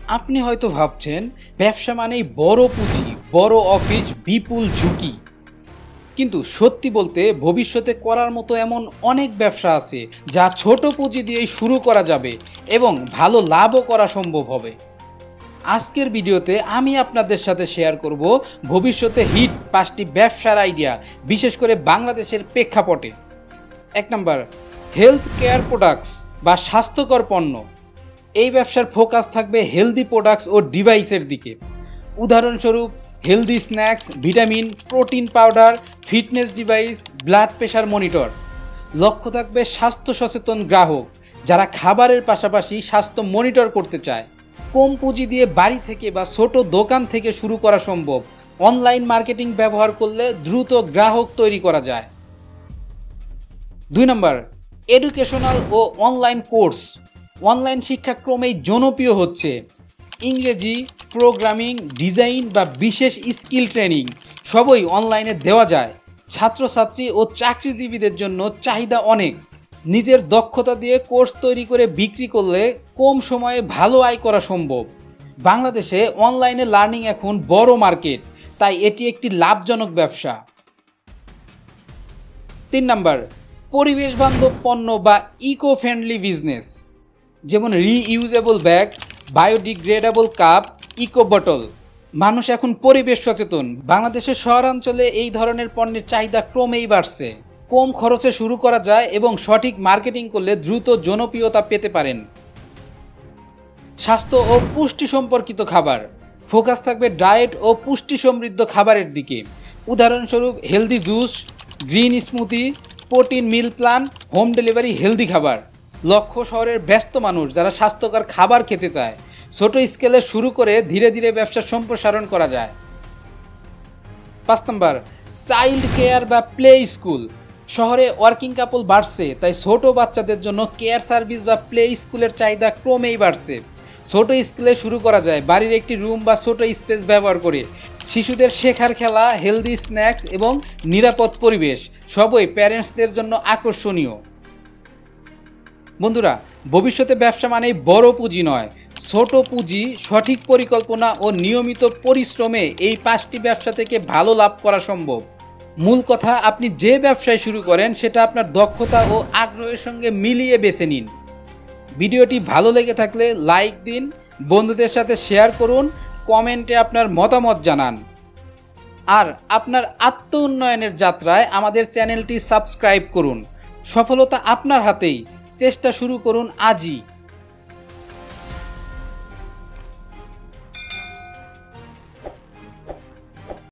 আপনি হয়তো ভাবছেন ব্যবসা মানেই বড় পুঁজি, বড় অফিস, বিপুল ঝুঁকি। কিন্তু সত্যি বলতে ভবিষ্যতে করার মতো এমন অনেক ব্যবসা আছে যা ছোট পুঁজি দিয়েই শুরু করা যাবে এবং ভালো লাভও করা সম্ভব হবে। আজকের ভিডিওতে আমি আপনাদের সাথে শেয়ার করব ভবিষ্যতে হিট 5টি ব্যবসার আইডিয়া, বিশেষ করে বাংলাদেশের প্রেক্ষাপটে। 1 নম্বর, হেলথ কেয়ার প্রোডাক্টস বা স্বাস্থ্যকর পণ্য। এই ব্যবসার ফোকাস থাকবে হেলদি প্রোডাক্টস ও ডিভাইসের দিকে। উদাহরণস্বরূপ healthy snacks, vitamin, protein powder, fitness device, blood pressure monitor. লক্ষ্য থাকবে স্বাস্থ্য সচেতন গ্রাহক যারা খাবারের পাশাপাশি স্বাস্থ্য মনিটর করতে চায়। কম পুঁজি দিয়ে বাড়ি থেকে বা ছোট দোকান থেকে শুরু করা সম্ভব। অনলাইন মার্কেটিং ব্যবহার করলে দ্রুত গ্রাহক তৈরি করা যায়। 2 নম্বর, এডুকেশনাল ও অনলাইন কোর্স। অনলাইন শিক্ষা ক্রমেই জনপ্রিয় হচ্ছে। ইংরেজি, প্রোগ্রামিং, ডিজাইন বা বিশেষ স্কিল ট্রেনিং সবই অনলাইনে দেওয়া যায়। ছাত্রছাত্রী ও চাকরিজীবীদের জন্য চাহিদা অনেক। নিজের দক্ষতা দিয়ে কোর্স তৈরি করে বিক্রি করলে কম সময়ে ভালো আয় করা সম্ভব। বাংলাদেশে অনলাইনে লার্নিং এখন বড় মার্কেট, তাই এটি একটি লাভজনক ব্যবসা। 3 নম্বর, পরিবেশ বান্ধব পণ্য বা ইকো ফ্রেন্ডলি বিজনেস, যেমন reusable bag, biodegradable cup, eco bottle. মানুষ এখন পরিবেশ সচেতন। বাংলাদেশের শহরাঞ্চলে এই ধরনের পণ্যের চাহিদা ক্রমেই বাড়ছে। কম খরচে শুরু করা যায় এবং সঠিক মার্কেটিং করলে দ্রুত জনপ্রিয়তা পেতে পারেন। স্বাস্থ্য ও পুষ্টি সম্পর্কিত খাবার, ফোকাস থাকবে ডায়েট ও পুষ্টি সমৃদ্ধ খাবারের দিকে। উদাহরণস্বরূপ healthy juice, green smoothie, protein meal plan, home delivery healthy খাবার। লক্ষ্য শহরের ব্যস্ত মানুষ যারা স্বাস্থ্যকর খাবার খেতে চায়। ছোট স্কেলে শুরু করে ধীরে ধীরে ব্যবসার সম্প্রসারণ করা যায়। 5 নম্বর, চাইল্ড কেয়ার বা প্লে স্কুল। শহরে ওয়ার্কিং কাপল বাড়ছে, তাই ছোট বাচ্চাদের জন্য কেয়ার সার্ভিস বা প্লে স্কুলের চাহিদা ক্রমেই বাড়ছে। ছোট স্কেলে শুরু করা যায়, বাড়ির একটি রুম বা ছোট স্পেস ব্যবহার করে। শিশুদের শেখার খেলা, হেলদি স্ন্যাক্স এবং নিরাপদ পরিবেশ সবই প্যারেন্টসদের জন্য আকর্ষণীয়। বন্ধুরা, ভবিষ্যতে ব্যবসা মানেই বড় পুঁজি নয়, ছোট পুঁজি, সঠিক পরিকল্পনা ও নিয়মিত পরিশ্রমে এই 5টি ব্যবসা থেকে ভালো লাভ করা সম্ভব। মূল কথা, আপনি যে ব্যবসায় শুরু করেন সেটা আপনার দক্ষতা ও আগ্রহের সঙ্গে মিলিয়ে বেছে নিন। ভিডিওটি ভালো লেগে থাকলে লাইক দিন, বন্ধুদের সাথে শেয়ার করুন, কমেন্টে আপনার মতামত জানান। আর আপনার আত্ম উন্নয়নের যাত্রায় আমাদের চ্যানেলটি সাবস্ক্রাইব করুন। সফলতা আপনার হাতেই, চেষ্টা শুরু করুন আজই।